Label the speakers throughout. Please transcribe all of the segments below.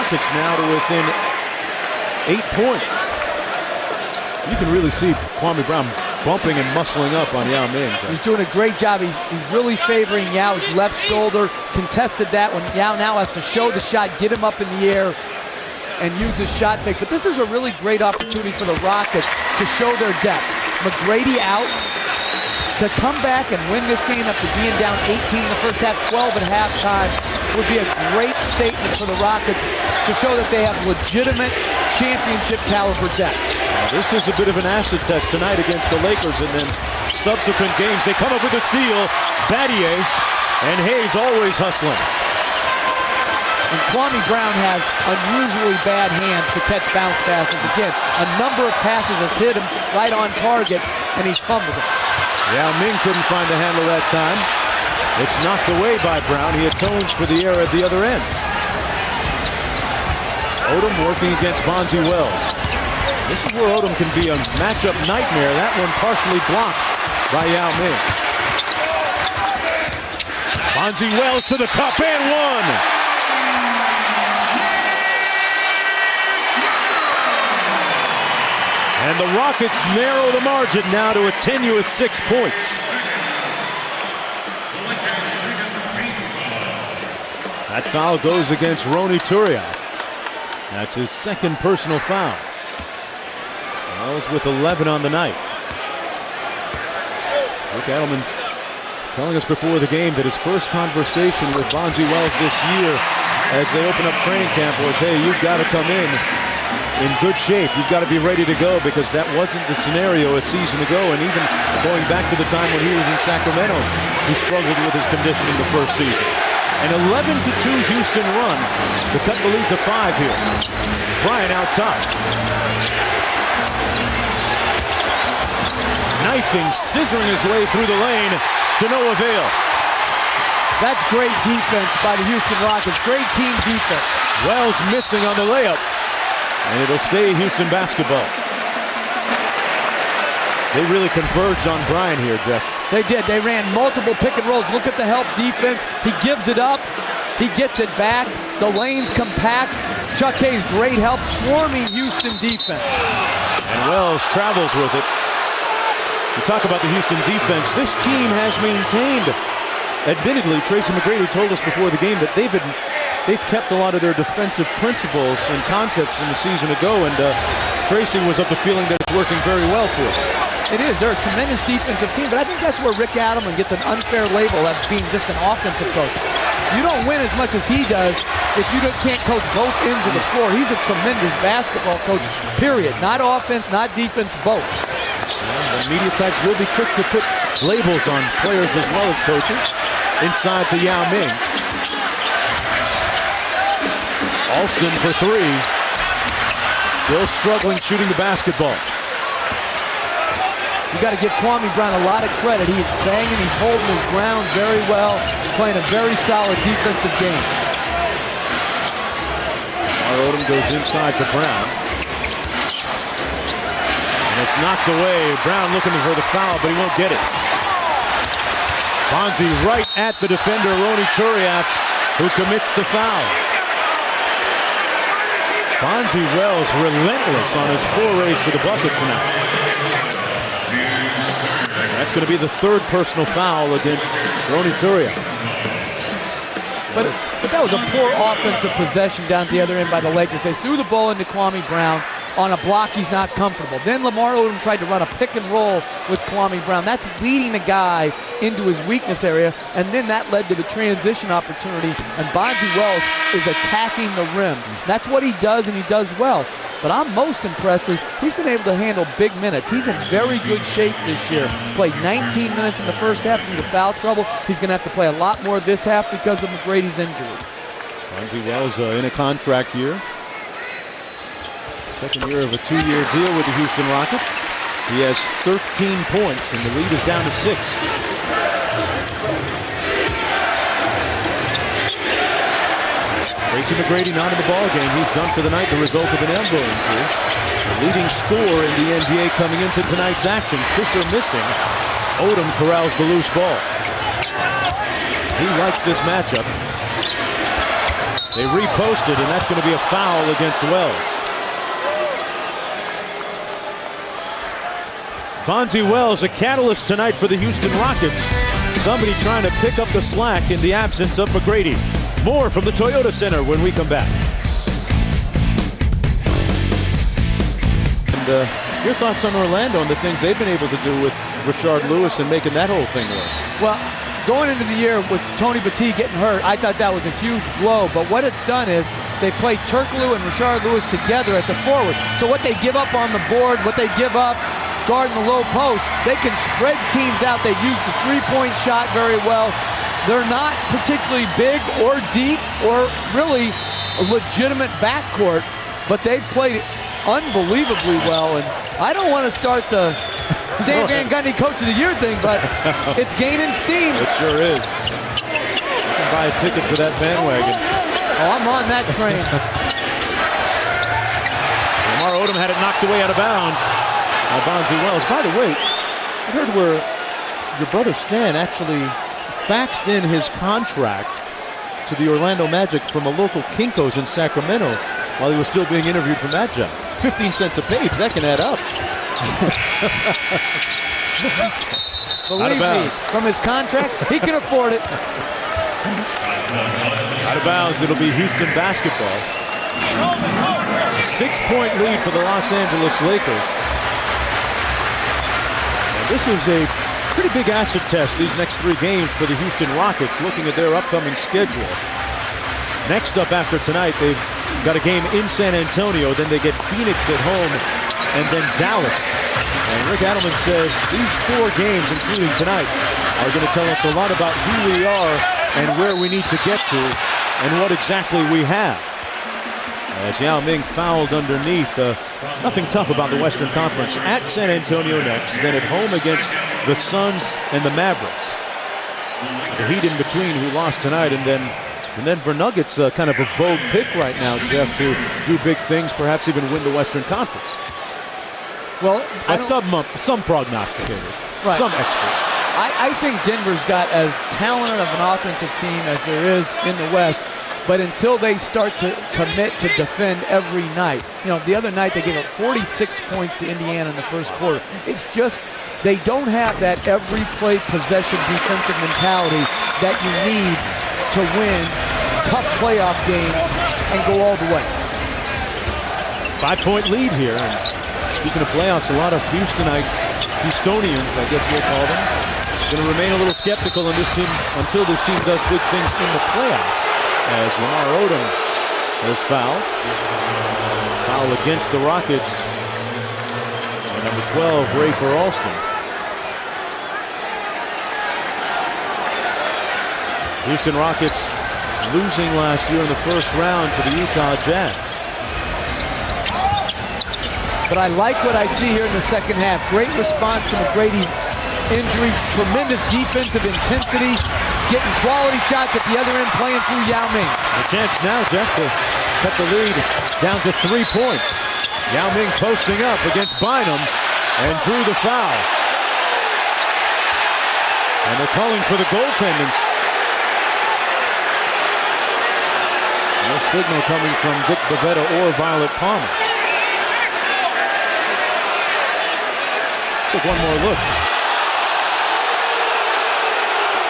Speaker 1: Rockets now to within 8 points. You can really see Kwame Brown bumping and muscling up on Yao Ming.
Speaker 2: He's doing a great job. He's really favoring Yao's left shoulder. Contested that when Yao now has to show the shot, get him up in the air, and use his shot fake. But this is a really great opportunity for the Rockets to show their depth. McGrady out. To come back and win this game after being down 18 in the first half, 12 at halftime, would be a great statement for the Rockets to show that they have legitimate championship caliber depth.
Speaker 1: This is a bit of an acid test tonight against the Lakers, and then subsequent games, they come up with a steal. Battier and Hayes always hustling.
Speaker 2: And Kwame Brown has unusually bad hands to catch bounce passes. Again, a number of passes has hit him right on target, and he's fumbled it.
Speaker 1: Yao Ming couldn't find the handle that time. It's knocked away by Brown. He atones for the error at the other end. Odom working against Bonzi Wells. This is where Odom can be a matchup nightmare. That one partially blocked by Yao Ming. Bonzi Wells to the cup and one. And the Rockets narrow the margin now to a tenuous 6 points. That foul goes against Ronny Turiaf. That's his second personal foul. Wells with 11 on the night. Rick Adelman telling us before the game that his first conversation with Bonzi Wells this year as they open up training camp was, hey, you've got to come in good shape. You've got to be ready to go, because that wasn't the scenario a season ago, and even going back to the time when he was in Sacramento, he struggled with his conditioning the first season. An 11-2 Houston run to cut the lead to 5 here. Bryant out top. Knifing, scissoring his way through the lane to no avail.
Speaker 2: That's great defense by the Houston Rockets. Great team defense.
Speaker 1: Wells missing on the layup. And it'll stay Houston basketball. They really converged on Bryant here, Jeff.
Speaker 2: They did. They ran multiple pick and rolls. Look at the help defense. He gives it up. He gets it back. The lane's compact. Chuck Hayes, great help. Swarming Houston defense.
Speaker 1: And Wells travels with it. You talk about the Houston defense. This team has maintained. Admittedly, Tracy McGrady told us before the game that they've kept a lot of their defensive principles and concepts from the season ago, and Tracy was of the feeling that it's working very well for them.
Speaker 2: It is. They're a tremendous defensive team, but I think that's where Rick Adelman gets an unfair label as being just an offensive coach. You don't win as much as he does if you can't coach both ends of the floor. He's a tremendous basketball coach, period. Not offense, not defense, both.
Speaker 1: The media types will be quick to put labels on players as well as coaches. Inside to Yao Ming. Alston for 3. Still struggling shooting the basketball.
Speaker 2: You got to give Kwame Brown a lot of credit. He's banging, he's holding his ground very well, playing a very solid defensive game.
Speaker 1: Odom goes inside to Brown. And it's knocked away. Brown looking for the foul, but he won't get it. Bonzi right at the defender, Ronny Turiaf, who commits the foul. Bonzi Wells relentless on his forays to the bucket tonight. That's going to be the third personal foul against Ronny Turiaf.
Speaker 2: But that was a poor offensive possession down at the other end by the Lakers. They threw the ball into Kwame Brown on a block he's not comfortable. Then Lamar Odom tried to run a pick and roll with Kwame Brown. That's leading a guy into his weakness area, and then that led to the transition opportunity, and Bonzi Wells is attacking the rim. That's what he does, and he does well. But I'm most impressed is he's been able to handle big minutes. He's in very good shape this year. Played 19 minutes in the first half due to foul trouble. He's going to have to play a lot more this half because of McGrady's injury.
Speaker 1: Bonzi Wells in a contract year. Second year of a 2-year deal with the Houston Rockets. He has 13 points, and the lead is down to 6. Tracy McGrady not in the ball game. He's done for the night, the result of an elbow injury. The leading scorer in the NBA coming into tonight's action. Fisher missing. Odom corrals the loose ball. He likes this matchup. They reposted, and that's going to be a foul against Wells. Bonzi Wells, a catalyst tonight for the Houston Rockets. Somebody trying to pick up the slack in the absence of McGrady. More from the Toyota Center when we come back. And your thoughts on Orlando and the things they've been able to do with Rashard Lewis and making that whole thing work?
Speaker 2: Well, going into the year with Tony Battie getting hurt, I thought that was a huge blow. But what it's done is they played Turkoglu and Rashard Lewis together at the forward. So what they give up on the board, what they give up guarding the low post, they can spread teams out. They've used the three-point shot very well. They're not particularly big or deep or really a legitimate backcourt, but they've played unbelievably well. And I don't want to start the Stan Van Gundy Coach of the Year thing, but it's gaining steam.
Speaker 1: It sure is. You can buy a ticket for that bandwagon.
Speaker 2: Oh, I'm on that train.
Speaker 1: Lamar Odom had it knocked away out of bounds by Bonzi Wells. By the way, I heard where your brother Stan actually faxed in his contract to the Orlando Magic from a local Kinko's in Sacramento while he was still being interviewed from that job. 15 cents a page, that can add up.
Speaker 2: Believe me, from his contract, he can afford it.
Speaker 1: Out of bounds, it'll be Houston basketball. A 6-point lead for the Los Angeles Lakers. And this is a pretty big acid test, these next 3 games for the Houston Rockets, looking at their upcoming schedule. Next up after tonight, they've got a game in San Antonio, then they get Phoenix at home, and then Dallas. And Rick Adelman says these 4 games, including tonight, are going to tell us a lot about who we are and where we need to get to and what exactly we have. As Yao Ming fouled underneath. Nothing tough about the Western Conference. At San Antonio next, then at home against the Suns and the Mavericks. The Heat in between, who lost tonight, and then for Nuggets, kind of a vogue pick right now, Jeff, to do big things, perhaps even win the Western Conference.
Speaker 2: Well,
Speaker 1: some prognosticators,
Speaker 2: right.
Speaker 1: Some experts.
Speaker 2: I think Denver's got as talented of an offensive team as there is in the West, but until they start to commit to defend every night. You know, the other night they gave up 46 points to Indiana in the first quarter. It's just they don't have that every play possession defensive mentality that you need to win tough playoff games and go all the way.
Speaker 1: 5-point lead here. And speaking of playoffs, a lot of Houstonites, Houstonians, I guess we'll call them, going to remain a little skeptical on this team until this team does big things in the playoffs. As Lamar Odom has fouled. Foul against the Rockets. And number 12, Rafer Alston. Houston Rockets losing last year in the first round to the Utah Jazz.
Speaker 2: But I like what I see here in the second half. Great response to McGrady's injury, tremendous defensive intensity, getting quality shots at the other end, playing through Yao Ming.
Speaker 1: A chance now, Jeff, to cut the lead down to 3 points. Yao Ming posting up against Bynum and drew the foul. And they're calling for the goaltending. No signal coming from Dick Bavetta or Violet Palmer. Take one more look.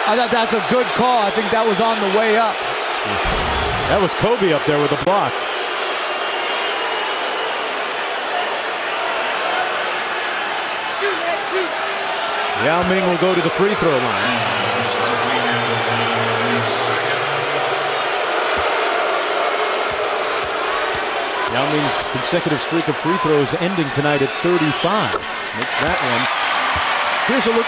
Speaker 2: I thought that's a good call. I think that was on the way up.
Speaker 1: That was Kobe up there with a block. Yao Ming will go to the free throw line. Yao Ming's consecutive streak of free throws ending tonight at 35. Makes that one. Here's a look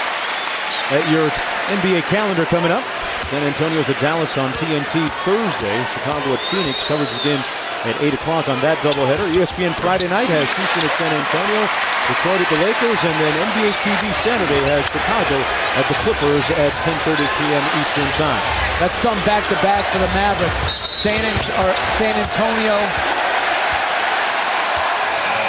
Speaker 1: at your NBA calendar coming up. San Antonio's at Dallas on TNT Thursday. Chicago at Phoenix. Coverage begins at 8 o'clock on that doubleheader. ESPN Friday night has Houston at San Antonio, Detroit at the Lakers, and then NBA TV Saturday has Chicago at the Clippers at 10:30 p.m. Eastern Time.
Speaker 2: That's some back-to-back for the Mavericks. San Antonio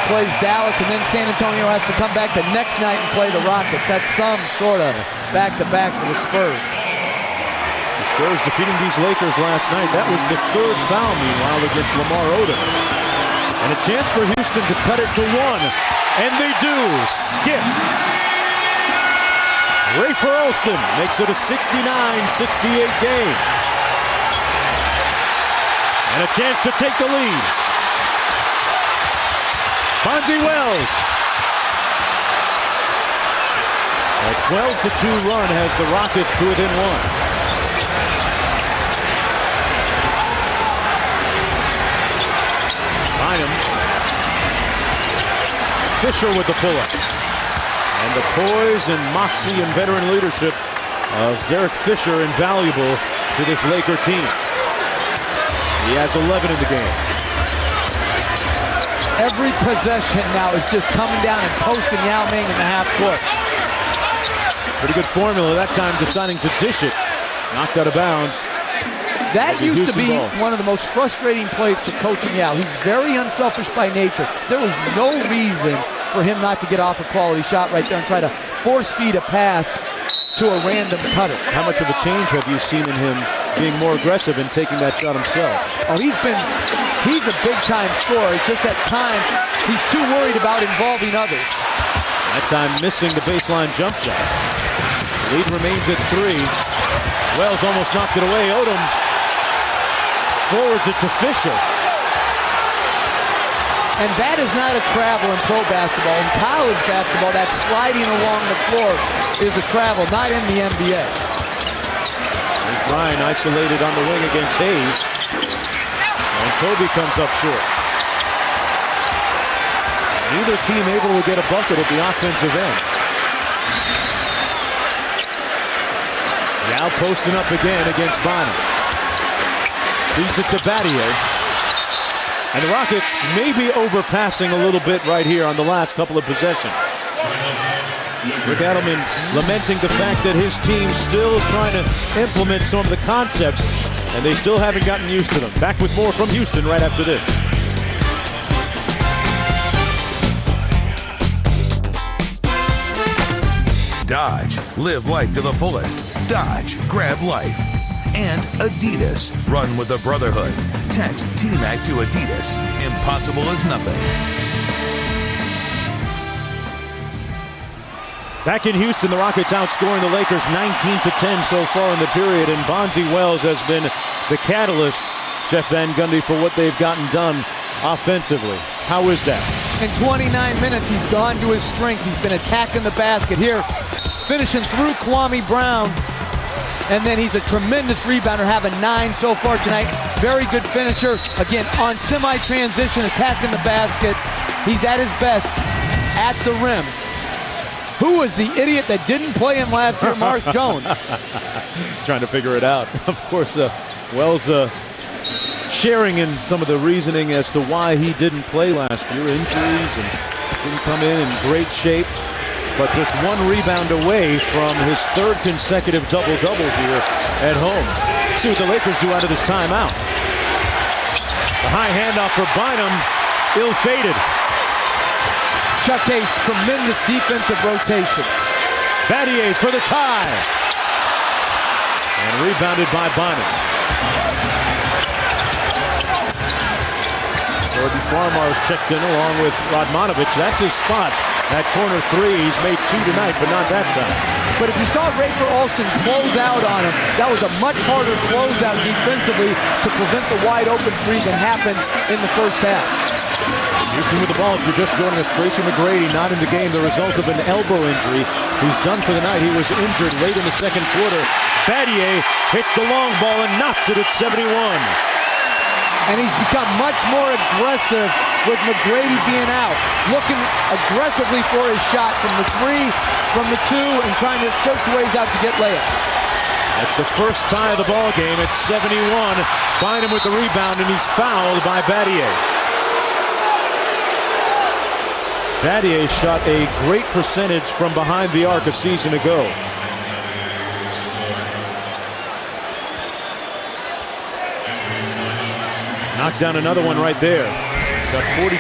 Speaker 2: plays Dallas, and then San Antonio has to come back the next night and play the Rockets. That's some sort of back-to-back for the Spurs.
Speaker 1: The Spurs defeating these Lakers last night. That was the third foul, meanwhile, against Lamar Odom. And a chance for Houston to cut it to 1. And they do. Skip. Rafer Alston makes it a 69-68 game. And a chance to take the lead. Bonzi Wells. A 12-2 run has the Rockets to within 1. Bynum. Fisher with the pull-up. And the poise and moxie and veteran leadership of Derek Fisher invaluable to this Laker team. He has 11 in the game.
Speaker 2: Every possession now is just coming down and posting Yao Ming in the half court.
Speaker 1: Pretty good formula that time, deciding to dish it. Knocked out of bounds.
Speaker 2: That used to be one of the most frustrating plays to coaching Yao. He's very unselfish by nature. There was no reason for him not to get off a quality shot right there and try to force feed a pass to a random cutter.
Speaker 1: How much of a change have you seen in him being more aggressive and taking that shot himself?
Speaker 2: Oh, he's a big-time scorer. It's just at times he's too worried about involving others.
Speaker 1: That time missing the baseline jump shot. Lead remains at 3. Wells almost knocked it away. Odom forwards it to Fisher.
Speaker 2: And that is not a travel in pro basketball. In college basketball, that sliding along the floor is a travel, not in the NBA.
Speaker 1: There's Bryan isolated on the wing against Hayes. And Kobe comes up short. Neither team able to get a bucket at the offensive end. Now posting up again against Bynum. Feeds it to Battier. And the Rockets may be overpassing a little bit right here on the last couple of possessions. Rick Adelman lamenting the fact that his team's still trying to implement some of the concepts, and they still haven't gotten used to them. Back with more from Houston right after this.
Speaker 3: Dodge. Live life to the fullest. Dodge. Grab life. And Adidas. Run with the Brotherhood. Text TMAC to Adidas. Impossible is nothing.
Speaker 1: Back in Houston, the Rockets outscoring the Lakers 19-10 so far in the period, and Bonzi Wells has been the catalyst, Jeff Van Gundy, for what they've gotten done offensively. How is that?
Speaker 2: In 29 minutes, he's gone to his strength. He's been attacking the basket here, finishing through Kwame Brown. And then he's a tremendous rebounder, having 9 so far tonight. Very good finisher. Again, on semi-transition, attacking the basket. He's at his best at the rim. Who was the idiot that didn't play him last year? Mark Jones.
Speaker 1: Trying to figure it out. Of course, Wells sharing in some of the reasoning as to why he didn't play last year. Injuries and didn't come in great shape. But just 1 rebound away from his 3rd consecutive double-double here at home. See what the Lakers do out of this timeout. The high handoff for Bynum, ill-fated.
Speaker 2: Chuck Hayes, tremendous defensive rotation.
Speaker 1: Battier for the tie. And rebounded by Bynum. Jordan Farmar's checked in along with Radmanovich. That's his spot. That corner 3, he's made 2 tonight, but not that time.
Speaker 2: But if you saw Rafer Alston close out on him, that was a much harder closeout defensively to prevent the wide open 3 that happened in the first half.
Speaker 1: Houston with the ball. If you're just joining us, Tracy McGrady not in the game, the result of an elbow injury. He's done for the night. He was injured late in the second quarter. Battier hits the long ball and knocks it at 71.
Speaker 2: And he's become much more aggressive with McGrady being out. Looking aggressively for his shot from the 3, from the 2, and trying to search ways out to get layups.
Speaker 1: That's the first tie of the ball game at 71. Bynum with the rebound, and he's fouled by Battier. Battier shot a great percentage from behind the arc a season ago. Knocked down another one right there. Got 42%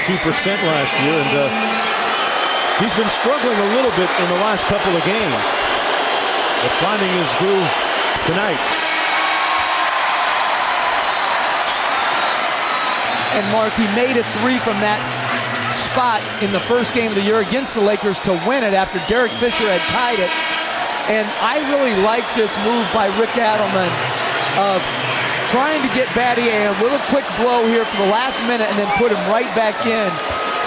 Speaker 1: last year, and he's been struggling a little bit in the last couple of games. But finding his groove tonight.
Speaker 2: And Mark, he made a three from that spot in the first game of the year against the Lakers to win it after Derek Fisher had tied it. And I really like this move by Rick Adelman of trying to get Battier a little quick blow here for the last minute and then put him right back in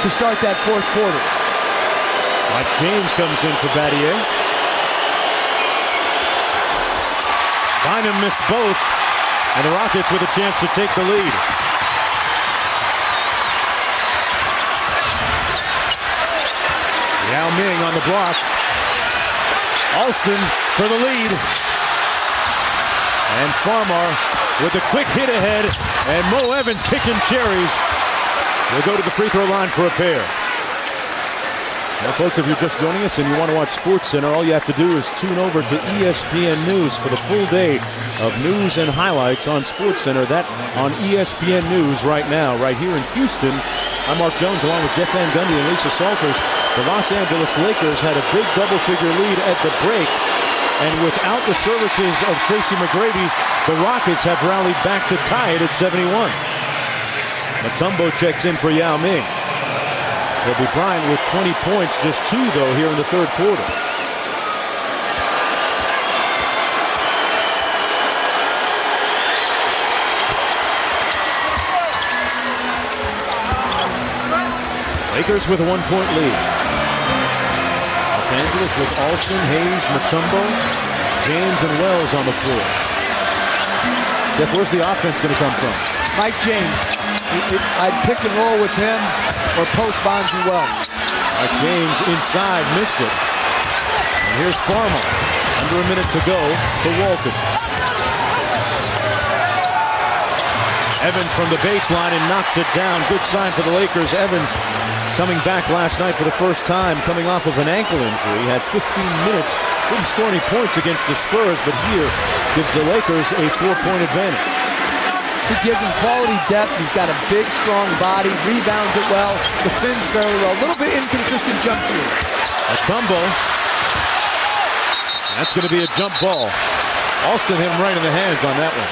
Speaker 2: to start that fourth quarter.
Speaker 1: Mike James comes in for Battier. Bynum missed both, and the Rockets with a chance to take the lead. Yao Ming on the block. Alston for the lead. And Farmar with a quick hit ahead, and Mo Evans picking cherries. We'll go to the free throw line for a pair. Now, folks, if you're just joining us and you want to watch SportsCenter, all you have to do is tune over to ESPN News for the full day of news and highlights on SportsCenter. That on ESPN News right now, right here in Houston. I'm Mark Jones along with Jeff Van Gundy and Lisa Salters. The Los Angeles Lakers had a big double-figure lead at the break. And without the services of Tracy McGrady, the Rockets have rallied back to tie it at 71. Mutombo checks in for Yao Ming. Kobe Bryant with 20 points, just 2 though here in the third quarter. Lakers with a 1-point lead. Los Angeles with Alston, Hayes, Mutombo, James, and Wells on the floor. Jeff, where's the offense going to come from?
Speaker 2: Mike James. I'd pick and roll with him or post Bonzi Wells.
Speaker 1: Mike James inside, missed it. And here's Farmar. Under a minute to go to Walton. Evans from the baseline and knocks it down. Good sign for the Lakers. Evans coming back last night for the first time, coming off of an ankle injury. Had 15 minutes. Didn't score any points against the Spurs, but here gives the Lakers a 4-point advantage.
Speaker 2: He gives him quality depth. He's got a big, strong body, rebounds it well, defends very well. A little bit inconsistent jump shooting.
Speaker 1: Mutombo. That's going to be a jump ball. Alston hit him right in the hands on that one.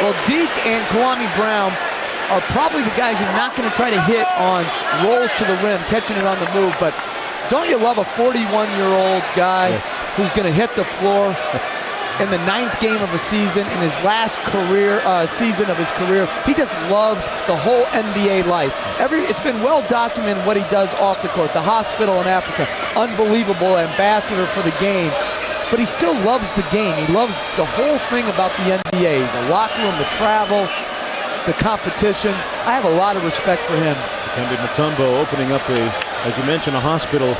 Speaker 2: Well, Deke and Kwame Brown are probably the guys you're not going to try to hit on rolls to the rim, catching it on the move. But don't you love a 41-year-old guy who's going to hit the floor in the 9th game of a season, in his last season of his career? He just loves the whole NBA life. It's been well documented what he does off the court. The hospital in Africa, unbelievable ambassador for the game. But he still loves the game. He loves the whole thing about the NBA, the locker room, the travel, the competition. I have a lot of respect for him.
Speaker 1: Dikembe Mutombo opening up as you mentioned, a hospital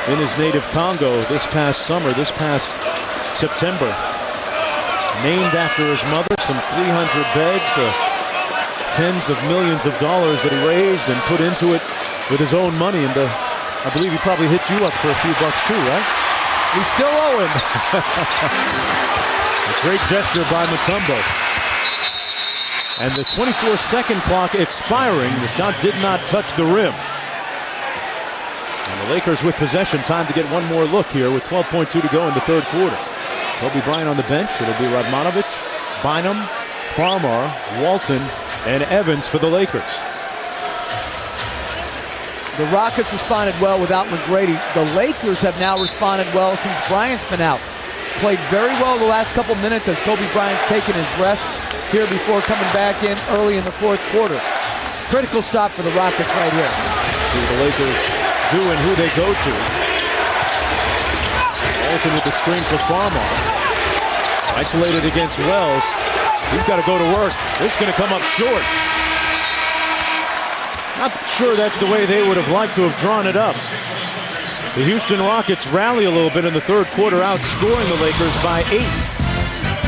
Speaker 1: in his native Congo this past summer, this past September. Named after his mother, some 300 beds, tens of millions of dollars that he raised and put into it with his own money. And I believe he probably hit you up for a few bucks too, right?
Speaker 2: We still owe him.
Speaker 1: A great gesture by Mutombo. And the 24-second clock expiring. The shot did not touch the rim. And the Lakers with possession. Time to get one more look here with 12.2 to go in the third quarter. Kobe Bryant on the bench. It'll be Radmanovich, Bynum, Farmar, Walton, and Evans for the Lakers.
Speaker 2: The Rockets responded well without McGrady. The Lakers have now responded well since Bryant's been out. Played very well the last couple minutes as Kobe Bryant's taken his rest here before coming back in early in the fourth quarter. Critical stop for the Rockets right here.
Speaker 1: See what the Lakers do and who they go to. Walton with the screen for Farmar. Isolated against Wells. He's got to go to work. This is going to come up short. Not sure that's the way they would have liked to have drawn it up. The Houston Rockets rally a little bit in the third quarter, outscoring the Lakers by 8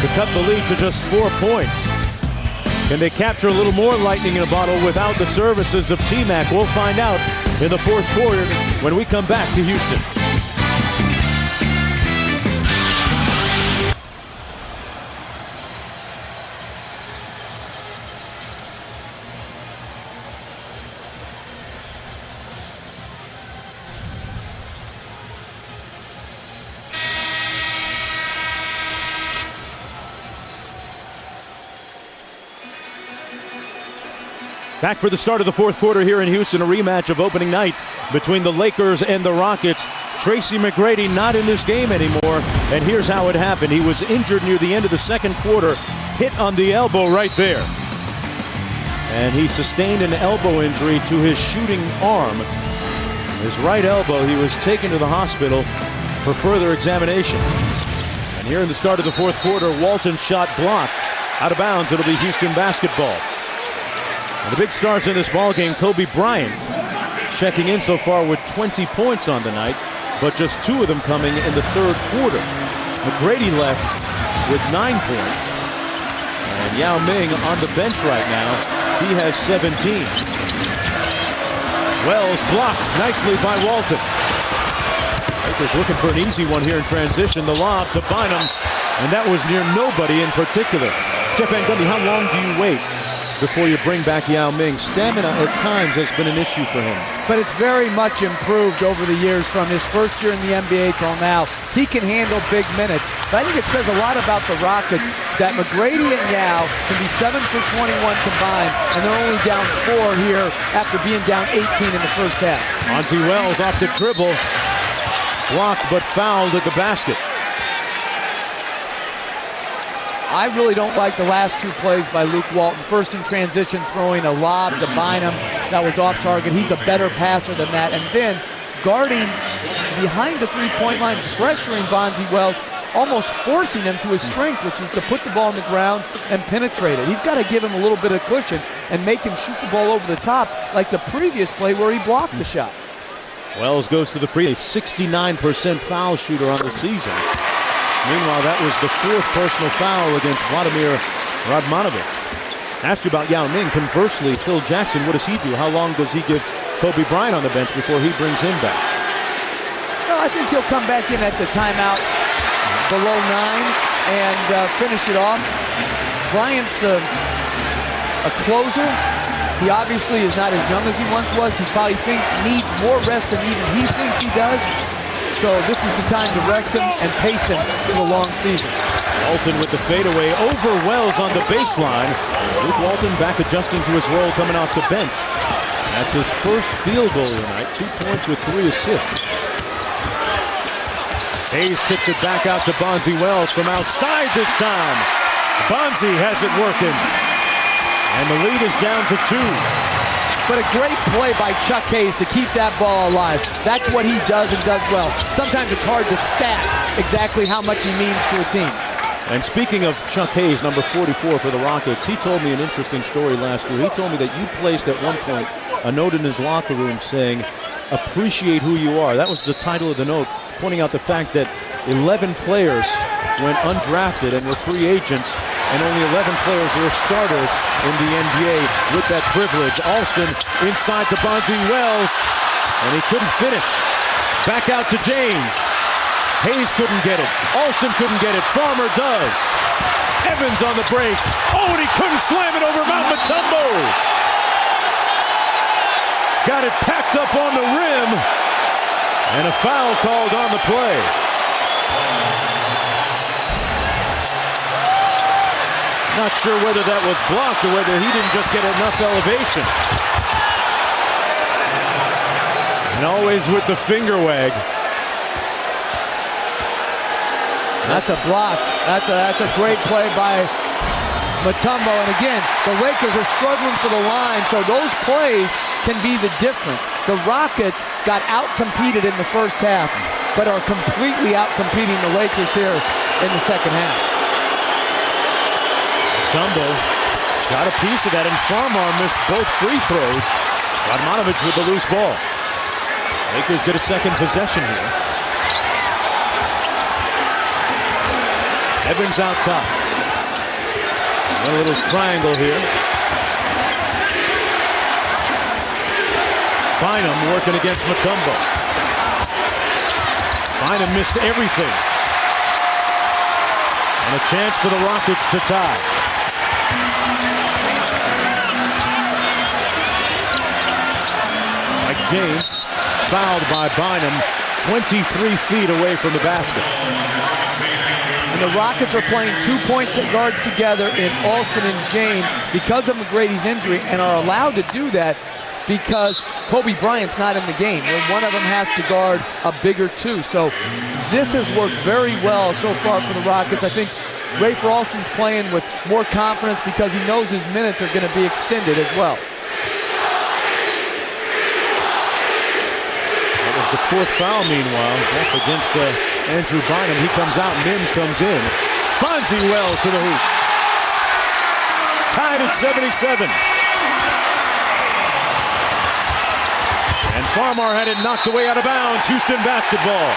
Speaker 1: to cut the lead to just 4 points. Can they capture a little more lightning in a bottle without the services of T-Mac? We'll find out in the fourth quarter when we come back to Houston. Back for the start of the fourth quarter here in Houston, a rematch of opening night between the Lakers and the Rockets. Tracy McGrady not in this game anymore, and here's how it happened. He was injured near the end of the second quarter, hit on the elbow right there. And he sustained an elbow injury to his shooting arm. His right elbow. He was taken to the hospital for further examination. And here in the start of the fourth quarter, Walton's shot blocked. Out of bounds, it'll be Houston basketball. And the big stars in this ballgame, Kobe Bryant, checking in so far with 20 points on the night, but just 2 of them coming in the third quarter. McGrady left with 9 points. And Yao Ming on the bench right now. He has 17. Wells blocked nicely by Walton. Lakers looking for an easy one here in transition. The lob to Bynum, and that was near nobody in particular. Jeff Van Gundy, how long do you wait before you bring back Yao Ming? Stamina at times has been an issue for him.
Speaker 2: But it's very much improved over the years from his first year in the NBA till now. He can handle big minutes. But I think it says a lot about the Rockets that McGrady and Yao can be 7 for 21 combined, and they're only down 4 here after being down 18 in the first half.
Speaker 1: Monty Wells off the dribble. Blocked but fouled at the basket.
Speaker 2: I really don't like the last 2 plays by Luke Walton. First in transition, throwing a lob to Bynum. That was off target. He's a better passer than that. And then guarding behind the three-point line, pressuring Bonzi Wells, almost forcing him to his strength, which is to put the ball on the ground and penetrate it. He's got to give him a little bit of cushion and make him shoot the ball over the top like the previous play where he blocked the shot.
Speaker 1: Wells goes to the free, a 69% foul shooter on the season. Meanwhile, that was the 4th personal foul against Vladimir Radmanovic. Asked you about Yao Ming. Conversely, Phil Jackson, what does he do? How long does he give Kobe Bryant on the bench before he brings him back?
Speaker 2: Well, I think he'll come back in at the timeout below 9 and finish it off. Bryant's a closer. He obviously is not as young as he once was. He probably needs more rest than even he thinks he does. So this is the time to rest him and pace him for the long season.
Speaker 1: Walton with the fadeaway over Wells on the baseline. Luke Walton back adjusting to his role coming off the bench. That's his first field goal tonight. 2 points with 3 assists. Hayes tips it back out to Bonzi Wells from outside this time. Bonzi has it working. And the lead is down to 2.
Speaker 2: But a great play by Chuck Hayes to keep that ball alive. That's what he does and does well. Sometimes it's hard to stat exactly how much he means to a team.
Speaker 1: And speaking of Chuck Hayes, number 44 for the Rockets, he told me an interesting story last year. He told me that you placed at one point a note in his locker room saying, "Appreciate who you are." That was the title of the note, pointing out the fact that 11 players went undrafted and were free agents, and only 11 players were starters in the NBA with that privilege. Alston inside to Bonzi Wells, and he couldn't finish. Back out to James. Hayes couldn't get it. Alston couldn't get it. Farmer does. Evans on the break. Oh, and he couldn't slam it over Mount Mutombo. Got it packed up on the rim, and a foul called on the play. Not sure whether that was blocked or whether he didn't just get enough elevation. And always with the finger wag.
Speaker 2: That's a block. That's a great play by Mutombo. And again, the Lakers are struggling for the line, so those plays can be the difference. The Rockets got out-competed in the first half, but are completely out-competing the Lakers here in the second half.
Speaker 1: Mutombo got a piece of that, and Farmar missed both free throws. Radmanovic with the loose ball. Lakers get a second possession here. Evans out top. A little triangle here. Bynum working against Mutombo. Bynum missed everything. And a chance for the Rockets to tie. Mike James fouled by Bynum, 23 feet away from the basket.
Speaker 2: And the Rockets are playing 2-point guards together in Alston and James because of McGrady's injury, and are allowed to do that because Kobe Bryant's not in the game, where one of them has to guard a bigger two. So this has worked very well so far for the Rockets. I think Rafer Alston's playing with more confidence because he knows his minutes are going to be extended as well.
Speaker 1: That was the 4th foul, meanwhile, Jeff, against Andrew Bynum. He comes out, Mims comes in. Bonzi Wells to the hoop. Tied at 77. And Farmar had it knocked away out of bounds. Houston basketball.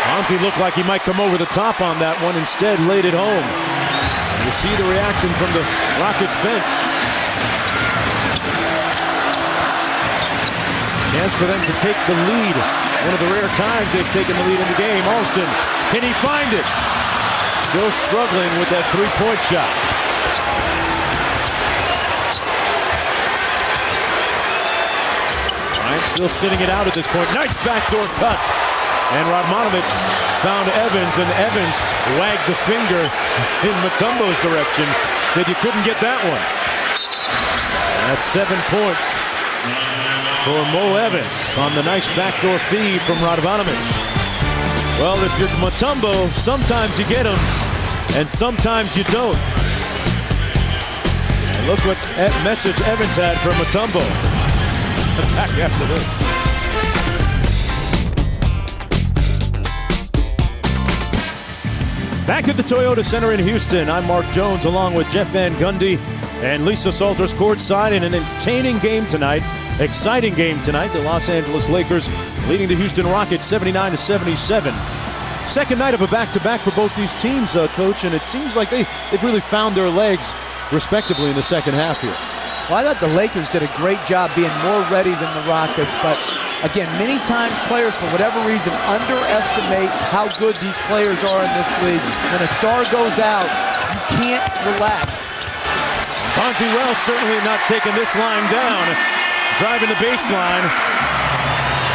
Speaker 1: Bonzi looked like he might come over the top on that one. Instead, laid it home. And you see the reaction from the Rockets bench. Chance for them to take the lead. One of the rare times they've taken the lead in the game. Alston, can he find it? Still struggling with that 3-point shot. Bryant still sitting it out at this point. Nice backdoor cut. And Radmanovich found Evans, and Evans wagged the finger in Mutombo's direction. Said you couldn't get that one. That's 7 points for Mo Evans on the nice backdoor feed from Radmanovich. Well, if you're Mutombo, sometimes you get him, and sometimes you don't. And look what message Evans had from Mutombo. Back after this. Back at the Toyota Center in Houston, I'm Mark Jones along with Jeff Van Gundy and Lisa Salters courtside in an entertaining game tonight. Exciting game tonight. The Los Angeles Lakers leading the Houston Rockets 79-77. Second night of a back-to-back for both these teams, Coach, and it seems like they've really found their legs respectively in the second half here.
Speaker 2: Well, I thought the Lakers did a great job being more ready than the Rockets, but again, many times players, for whatever reason, underestimate how good these players are in this league. When a star goes out, you can't relax.
Speaker 1: Bonzi Wells certainly not taking this line down. Driving the baseline.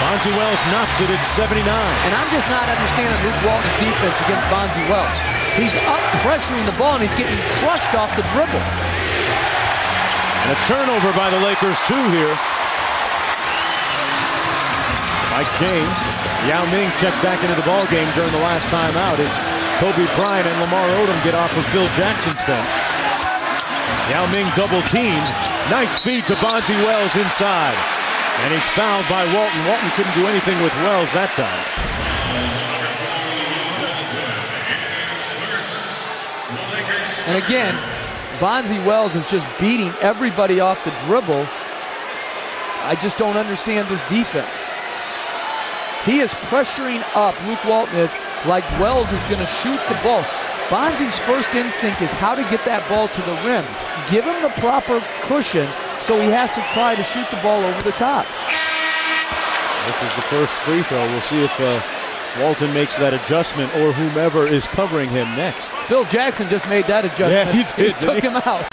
Speaker 1: Bonzi Wells knocks it at 79.
Speaker 2: And I'm just not understanding Luke Walton's defense against Bonzi Wells. He's up pressuring the ball, and he's getting crushed off the dribble.
Speaker 1: And a turnover by the Lakers, too, here. Mike James. Yao Ming checked back into the ballgame during the last time out as Kobe Bryant and Lamar Odom get off of Phil Jackson's bench. Yao Ming double teamed. Nice feed to Bonzi Wells inside. And he's fouled by Walton. Walton couldn't do anything with Wells that time.
Speaker 2: And again, Bonzi Wells is just beating everybody off the dribble. I just don't understand this defense. He is pressuring up, Luke Walton is, like Wells is going to shoot the ball. Bonzi's first instinct is how to get that ball to the rim. Give him the proper cushion so he has to try to shoot the ball over the top.
Speaker 1: This is the first free throw. We'll see if Walton makes that adjustment or whomever is covering him next.
Speaker 2: Phil Jackson just made that adjustment.
Speaker 1: Yeah, he did.
Speaker 2: He took him out.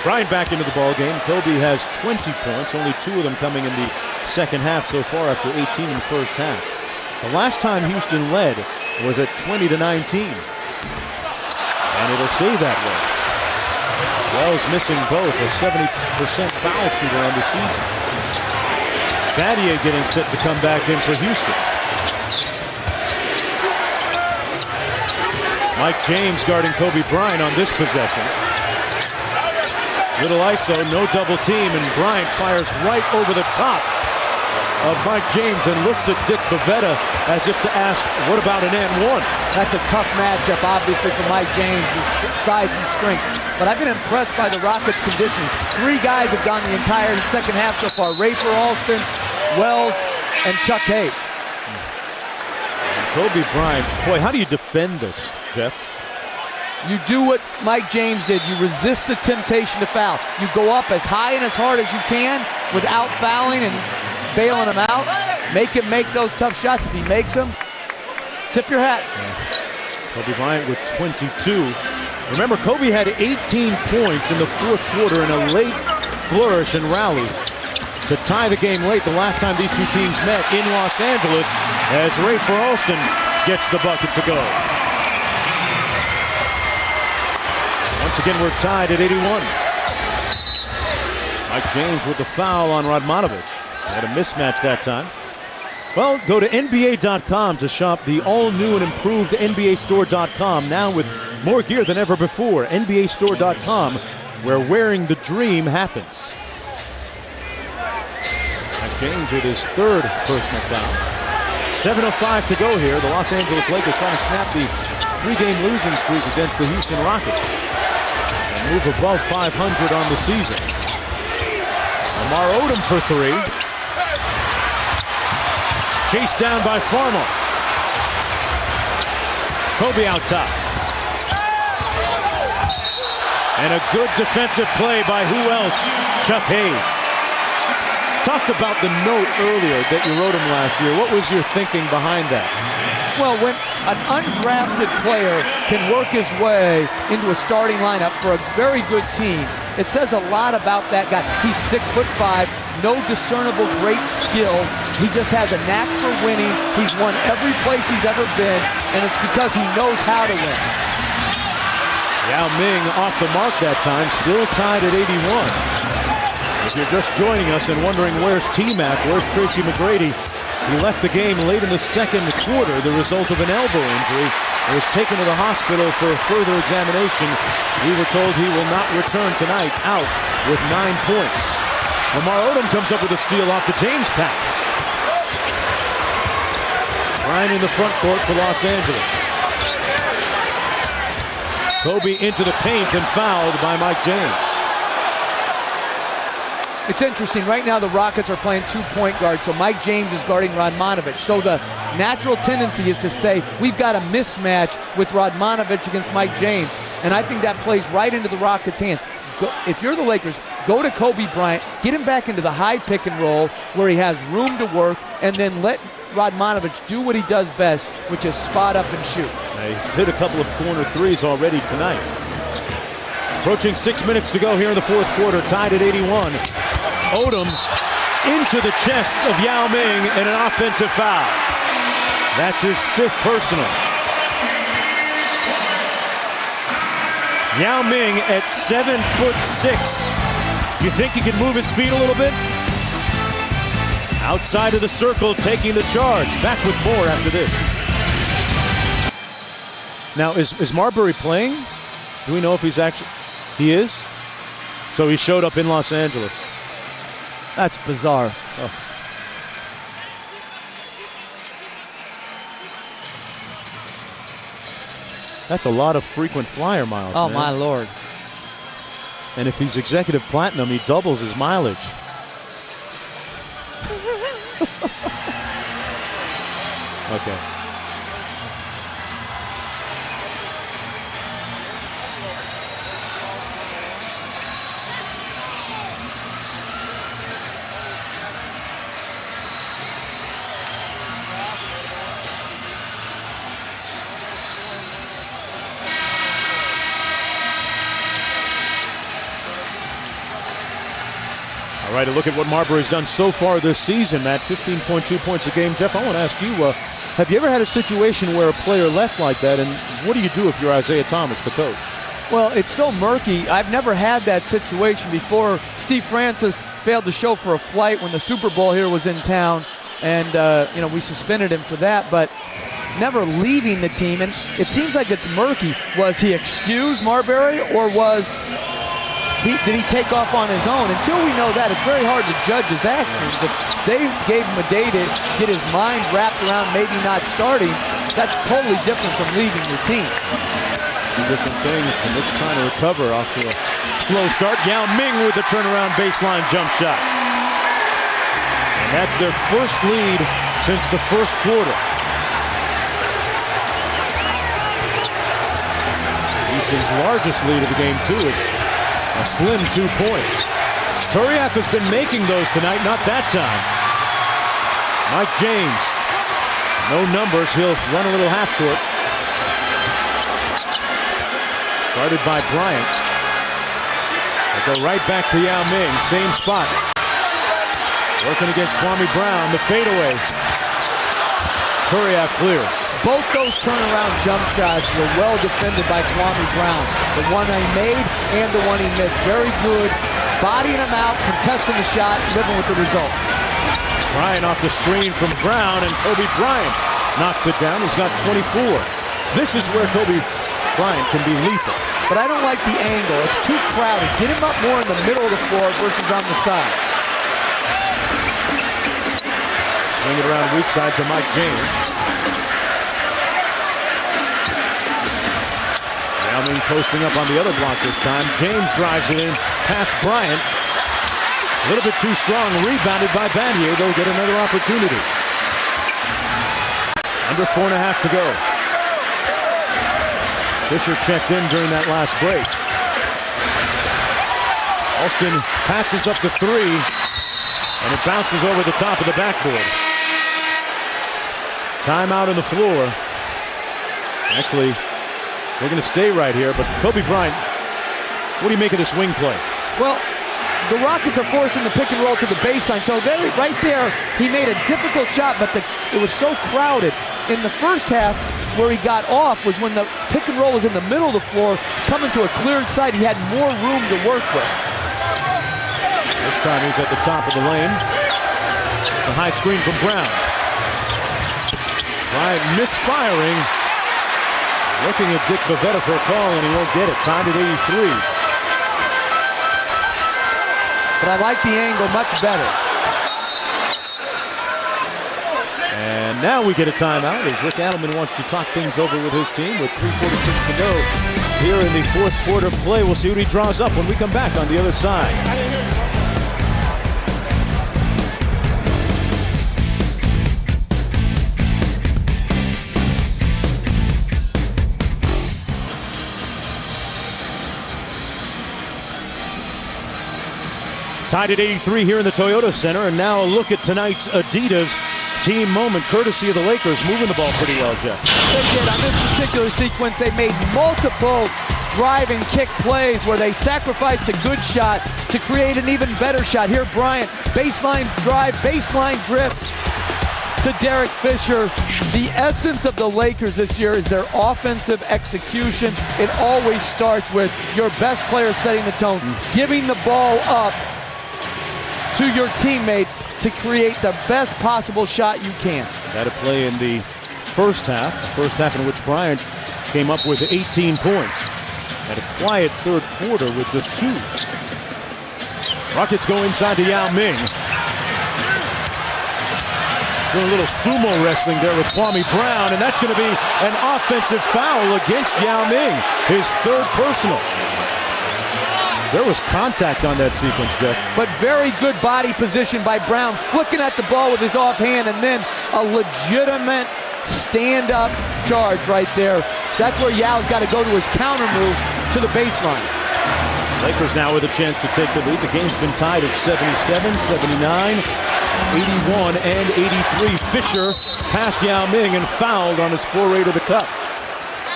Speaker 1: Bryant back into the ball game. Kobe has 20 points, only 2 of them coming in the second half so far after 18 in the first half. The last time Houston led was at 20-19. And it'll stay that way. Wells missing both, a 70% foul shooter on the season. Battier getting set to come back in for Houston. Mike James guarding Kobe Bryant on this possession. Little ISO, no double team, and Bryant fires right over the top of Mike James and looks at Dick Bavetta as if to ask, what about an and one?
Speaker 2: That's a tough matchup, obviously, for Mike James, his size and strength. But I've been impressed by the Rockets' conditioning. 3 guys have gone the entire second half so far. Rafer Alston, Wells, and Chuck Hayes.
Speaker 1: And Kobe Bryant, boy, how do you defend this, Jeff?
Speaker 2: You do what Mike James did. You resist the temptation to foul. You go up as high and as hard as you can without fouling and bailing him out. Make him make those tough shots. If he makes them, tip your hat.
Speaker 1: Yeah. Kobe Bryant with 22. Remember, Kobe had 18 points in the fourth quarter in a late flourish and rally. to tie the game late the last time these two teams met in Los Angeles, as Ray Alston gets the bucket to go. Once again, we're tied at 81. Mike James with the foul on Radmanovic. Had a mismatch that time. Well, go to NBA.com to shop the all-new and improved NBAstore.com, now with more gear than ever before. NBAstore.com, where wearing the dream happens. Mike James with his third personal foul. 7:05 to go here. The Los Angeles Lakers trying to snap the three-game losing streak against the Houston Rockets and move above 500 on the season. Lamar Odom for three. Chased down by Farmer. Kobe out top. And a good defensive play by who else? Chuck Hayes. Talked about the note earlier that you wrote him last year. What was your thinking behind that?
Speaker 2: Well, when an undrafted player can work his way into a starting lineup for a very good team, it says a lot about that guy. He's 6'5", no discernible great skill. He just has a knack for winning. He's won every place he's ever been, and it's because he knows how to win.
Speaker 1: Yao Ming off the mark that time, still tied at 81. If you're just joining us and wondering where's T-Mac, where's Tracy McGrady, he left the game late in the second quarter, the result of an elbow injury. He was taken to the hospital for further examination. We were told he will not return tonight, out with 9 points. Lamar Odom comes up with a steal off the James pass. Ryan in the front court for Los Angeles. Kobe into the paint and fouled by Mike James.
Speaker 2: It's interesting. Right now, the Rockets are playing two-point guard, so Mike James is guarding Radmanovic. So the natural tendency is to say, we've got a mismatch with Radmanovic against Mike James. And I think that plays right into the Rockets' hands. If you're the Lakers, go to Kobe Bryant, get him back into the high pick and roll where he has room to work, and then let Radmanovic do what he does best, which is spot up and shoot.
Speaker 1: He's hit a couple of corner threes already tonight. Approaching 6 minutes to go here in the fourth quarter, tied at 81. Odom into the chest of Yao Ming and an offensive foul. That's his fifth personal. Yao Ming at 7'6". You think he can move his feet a little bit? Outside of the circle, taking the charge. Back with more after this. Now, is Marbury playing? Do we know if he's actually... He is? So he showed up in Los Angeles.
Speaker 2: That's bizarre.
Speaker 1: Oh. That's a lot of frequent flyer miles,
Speaker 2: Oh,
Speaker 1: man.
Speaker 2: my Lord.
Speaker 1: And if he's executive platinum, he doubles his mileage. Okay. All right, a look at what Marbury's done so far this season, Matt. 15.2 points a game. Jeff, I want to ask you, have you ever had a situation where a player left like that, and what do you do if you're Isaiah Thomas, the coach?
Speaker 2: Well, it's so murky. I've never had that situation before. Steve Francis failed to show for a flight when the Super Bowl here was in town, and we suspended him for that, but never leaving the team, and it seems like it's murky. Was he excused, Marbury, or did he take off on his own? Until we know that, it's very hard to judge his actions. If they gave him a day to get his mind wrapped around maybe not starting, that's totally different from leaving your team.
Speaker 1: Different things. The Knicks trying to recover off to a slow start. Yao Ming with the turnaround baseline jump shot. And that's their first lead since the first quarter. Houston's largest lead of the game, too. A slim 2 points. Turiaf has been making those tonight, not that time. Mike James, no numbers, he'll run a little half court. Guarded by Bryant. They'll go right back to Yao Ming, same spot. Working against Kwame Brown, the fadeaway. Turiaf clears.
Speaker 2: Both those turnaround jump shots were well defended by Kwame Brown. The one he made and the one he missed. Very good. Bodying him out, contesting the shot, living with the result.
Speaker 1: Bryant off the screen from Brown, and Kobe Bryant knocks it down. He's got 24. This is where Kobe Bryant can be lethal.
Speaker 2: But I don't like the angle. It's too crowded. Get him up more in the middle of the floor versus on the side.
Speaker 1: Swing it around weak side to Mike James. Yao Ming posting up on the other block this time. James drives it in past Bryant. A little bit too strong. Rebounded by Vanier. They'll get another opportunity. Under 4.5 to go. Fisher checked in during that last break. Alston passes up the three, and it bounces over the top of the backboard. Timeout on the floor. Actually, they're going to stay right here, but Kobe Bryant, what do you make of this wing play?
Speaker 2: Well, the Rockets are forcing the pick and roll to the baseline. So there, right there, he made a difficult shot, but it was so crowded. In the first half, where he got off was when the pick and roll was in the middle of the floor, coming to a cleared side. He had more room to work with.
Speaker 1: This time he's at the top of the lane. It's a high screen from Brown. Bryant misfiring. Looking at Dick Bavetta for a call, and he won't get it. Tied at 83.
Speaker 2: But I like the angle much better.
Speaker 1: And now we get a timeout as Rick Adelman wants to talk things over with his team with 3:46 to go here in the fourth quarter of play. We'll see what he draws up when we come back on the other side. Tied at 83 here in the Toyota Center, and now a look at tonight's Adidas team moment, courtesy of the Lakers, moving the ball pretty well, Jeff.
Speaker 2: They did. On this particular sequence, they made multiple drive and kick plays where they sacrificed a good shot to create an even better shot. Here, Bryant, baseline drive, baseline drift to Derek Fisher. The essence of the Lakers this year is their offensive execution. It always starts with your best player setting the tone, giving the ball up to your teammates to create the best possible shot you can.
Speaker 1: Had a play in the first half in which Bryant came up with 18 points. Had a quiet third quarter with just 2. Rockets go inside to Yao Ming. Doing a little sumo wrestling there with Kwame Brown, and that's going to be an offensive foul against Yao Ming, his third personal. There was contact on that sequence, Jeff. But
Speaker 2: very good body position by Brown, flicking at the ball with his offhand, and then a legitimate stand-up charge right there. That's where Yao's got to go to his counter moves to the baseline.
Speaker 1: Lakers now with a chance to take the lead. The game's been tied at 77, 79, 81, and 83. Fisher passed Yao Ming and fouled on his foray to the cup.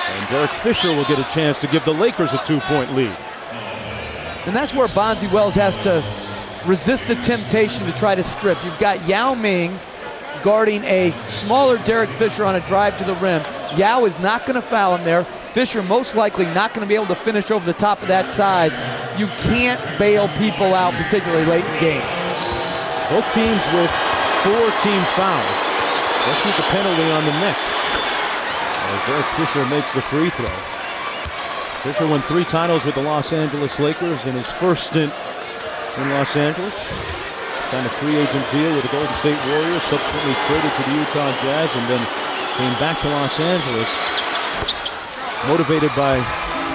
Speaker 1: And Derek Fisher will get a chance to give the Lakers a 2-point lead.
Speaker 2: And that's where Bonzi Wells has to resist the temptation to try to strip. You've got Yao Ming guarding a smaller Derek Fisher on a drive to the rim. Yao is not going to foul him there. Fisher most likely not going to be able to finish over the top of that size. You can't bail people out, particularly late in games.
Speaker 1: Both teams with 4 team fouls. They'll shoot the penalty on the next as Derek Fisher makes the free throw. Fisher won 3 titles with the Los Angeles Lakers in his first stint in Los Angeles. Signed a free agent deal with the Golden State Warriors, subsequently traded to the Utah Jazz, and then came back to Los Angeles, motivated by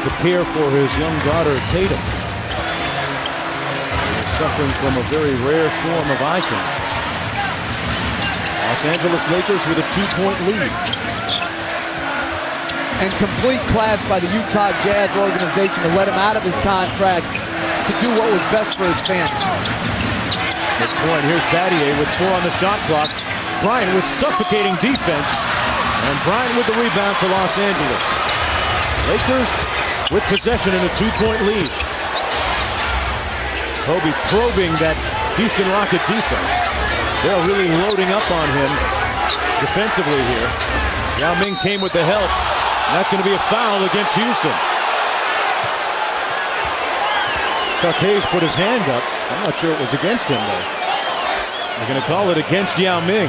Speaker 1: the care for his young daughter, Tatum. He's suffering from a very rare form of eye cancer. Los Angeles Lakers with a 2-point lead.
Speaker 2: And complete class by the Utah Jazz organization to let him out of his contract to do what was best for his fans.
Speaker 1: Good point. Here's Battier with 4 on the shot clock. Bryant with suffocating defense. And Bryant with the rebound for Los Angeles. Lakers with possession in a 2-point lead. Kobe probing that Houston Rocket defense. They're really loading up on him defensively here. Yao Ming came with the help. And that's going to be a foul against Houston. Chuck Hayes put his hand up. I'm not sure it was against him, though. They're going to call it against Yao Ming.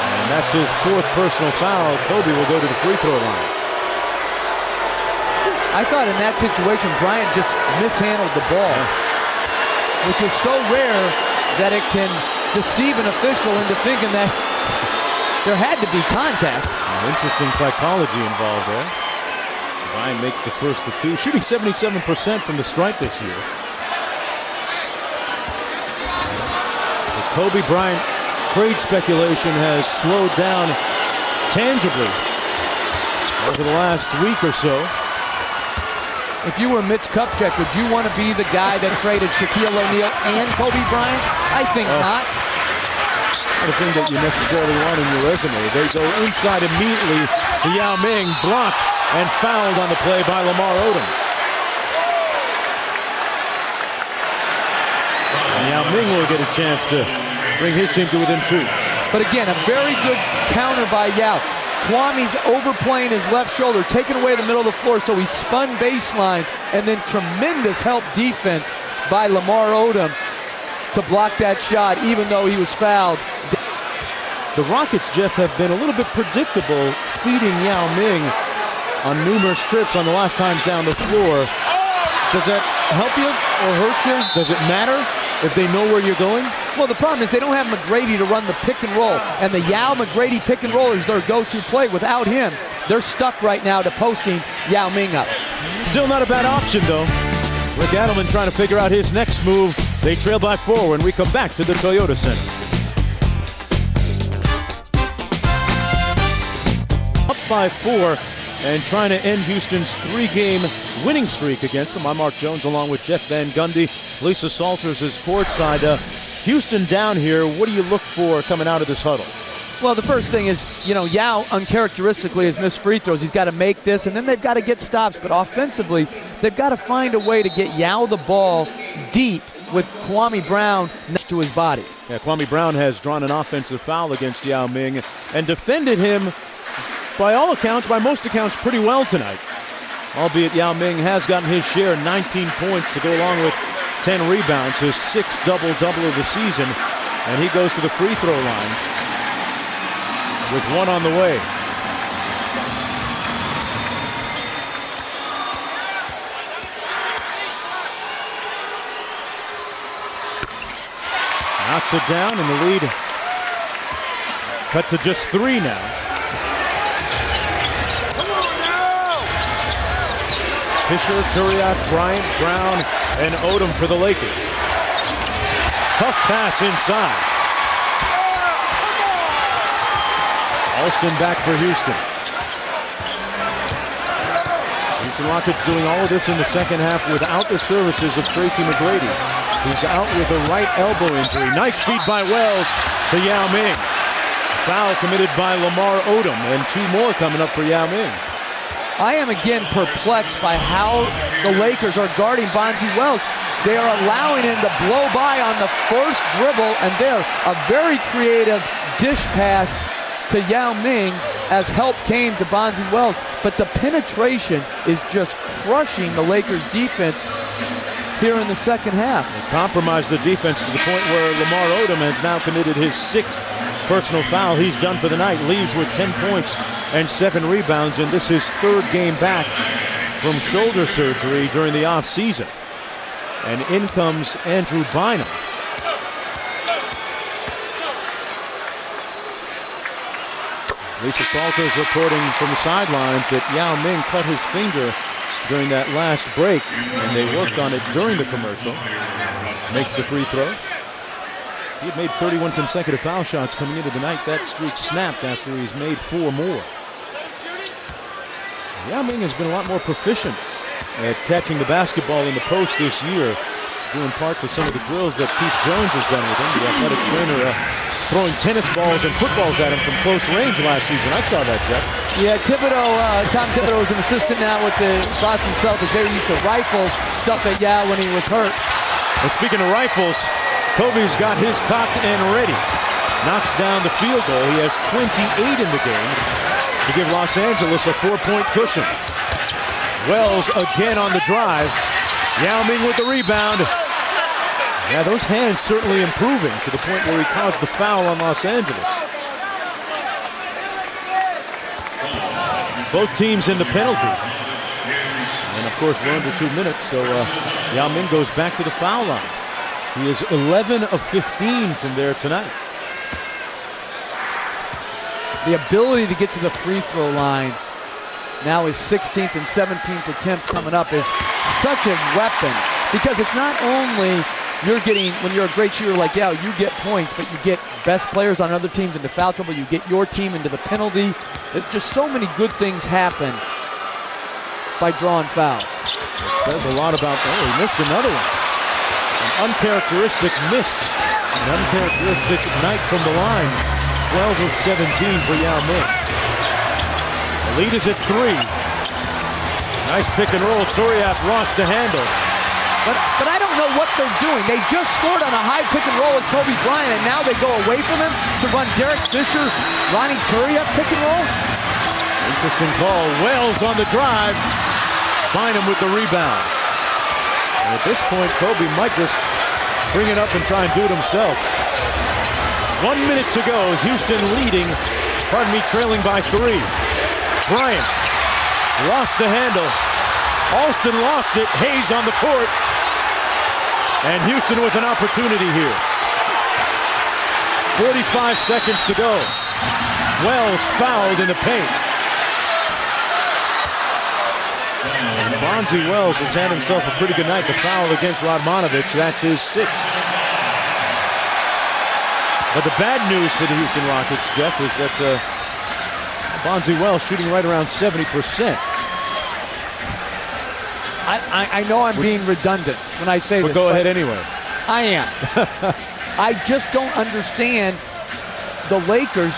Speaker 1: And that's his 4th personal foul. Kobe will go to the free throw line.
Speaker 2: I thought in that situation, Bryant just mishandled the ball, which is so rare that it can deceive an official into thinking that there had to be contact.
Speaker 1: Interesting psychology involved there. Bryant makes the first of 2, shooting 77% from the stripe this year. The Kobe Bryant trade speculation has slowed down tangibly over the last week or so.
Speaker 2: If you were Mitch Kupchak, would you want to be the guy that traded Shaquille O'Neal and Kobe Bryant? I think not.
Speaker 1: Not a thing that you necessarily want in your resume. They go inside immediately to Yao Ming, blocked and fouled on the play by Lamar Odom. And Yao Ming will get a chance to bring his team to within 2.
Speaker 2: But again, a very good counter by Yao. Kwame's overplaying his left shoulder, taking away the middle of the floor, so he spun baseline, and then tremendous help defense by Lamar Odom to block that shot, even though he was fouled.
Speaker 1: The Rockets, Jeff, have been a little bit predictable, feeding Yao Ming on numerous trips on the last times down the floor. Does that help you or hurt you? Does it matter if they know where you're going?
Speaker 2: Well, the problem is they don't have McGrady to run the pick and roll, and the Yao McGrady pick and roll is their go-to play. Without him, they're stuck right now to posting Yao Ming up.
Speaker 1: Still not a bad option, though. Rick Adelman trying to figure out his next move. They trail by 4 when we come back to the Toyota Center. Up by 4 and trying to end Houston's 3-game winning streak against them. I'm Mark Jones along with Jeff Van Gundy. Lisa Salters is courtside. Houston down here. What do you look for coming out of this huddle?
Speaker 2: Well, the first thing is, Yao uncharacteristically has missed free throws. He's got to make this, and then they've got to get stops. But offensively, they've got to find a way to get Yao the ball deep with Kwame Brown next to his body.
Speaker 1: Yeah, Kwame Brown has drawn an offensive foul against Yao Ming and defended him, by all accounts, by most accounts, pretty well tonight. Albeit Yao Ming has gotten his share, 19 points to go along with 10 rebounds, his 6th double-double of the season, and he goes to the free throw line with 1 on the way. Knocks it down, and the lead cut to just 3 now. Fisher, Turiak, Bryant, Brown, and Odom for the Lakers. Tough pass inside. Alston back for Houston. Houston Rockets doing all of this in the second half without the services of Tracy McGrady, who's out with a right elbow injury. Nice feed by Wells to Yao Ming. Foul committed by Lamar Odom, and 2 more coming up for Yao Ming.
Speaker 2: I am again perplexed by how the Lakers are guarding Bonzi Wells. They are allowing him to blow by on the first dribble, and there, a very creative dish pass to Yao Ming as help came to Bonzi Wells. But the penetration is just crushing the Lakers defense here in the second half.
Speaker 1: They compromised the defense to the point where Lamar Odom has now committed his 6th personal foul. He's done for the night. Leaves with 10 points and 7 rebounds, and this is his 3rd game back from shoulder surgery during the offseason. And in comes Andrew Bynum. Lisa Salters reporting from the sidelines that Yao Ming cut his finger during that last break, and they worked on it during the commercial. Makes the free throw. He had made 31 consecutive foul shots coming into the night. That streak snapped after he's made 4 more. Yao Ming has been a lot more proficient at catching the basketball in the post this year, due in part to some of the drills that Keith Jones has done with him, the athletic trainer, throwing tennis balls and footballs at him from close range last season. I saw that, Jeff.
Speaker 2: Yeah, Tom Thibodeau is an assistant now with the Boston Celtics. They used to rifle stuff at Yao when he was hurt.
Speaker 1: And speaking of rifles, Kobe's got his cocked and ready. Knocks down the field goal. He has 28 in the game to give Los Angeles a 4-point cushion. Wells again on the drive. Yao Ming with the rebound. Yeah, those hands certainly improving to the point where he caused the foul on Los Angeles. Both teams in the penalty. And of course, we're under 2 minutes, so Yao Ming goes back to the foul line. He is 11 of 15 from there tonight.
Speaker 2: The ability to get to the free throw line, now his 16th and 17th attempts coming up, is such a weapon, because it's not only you're getting, when you're a great shooter like Yao, you get points, but you get best players on other teams into foul trouble, you get your team into the penalty. Just so many good things happen by drawing fouls.
Speaker 1: It says a lot about, oh, he missed another one. An uncharacteristic miss, an uncharacteristic night from the line. 12 of 17 for Yao Ming. The lead is at 3. Nice pick and roll. Turiaf lost the handle.
Speaker 2: But I don't know what they're doing. They just scored on a high pick and roll with Kobe Bryant, and now they go away from him to run Derek Fisher, Ronnie Turiaf pick and roll.
Speaker 1: Interesting call. Wells on the drive. Bynum with the rebound. And at this point, Kobe might just bring it up and try and do it himself. 1 minute to go. Houston leading, trailing by 3. Bryant lost the handle. Alston lost it. Hayes on the court. And Houston with an opportunity here. 45 seconds to go. Wells fouled in the paint. And Bonzi Wells has had himself a pretty good night. The foul against Radmanovich, that's his 6th. But the bad news for the Houston Rockets, Jeff, is that Bonzi Wells shooting right around 70%.
Speaker 2: I know I'm being redundant when I say this.
Speaker 1: But go ahead anyway.
Speaker 2: I am. I just don't understand the Lakers'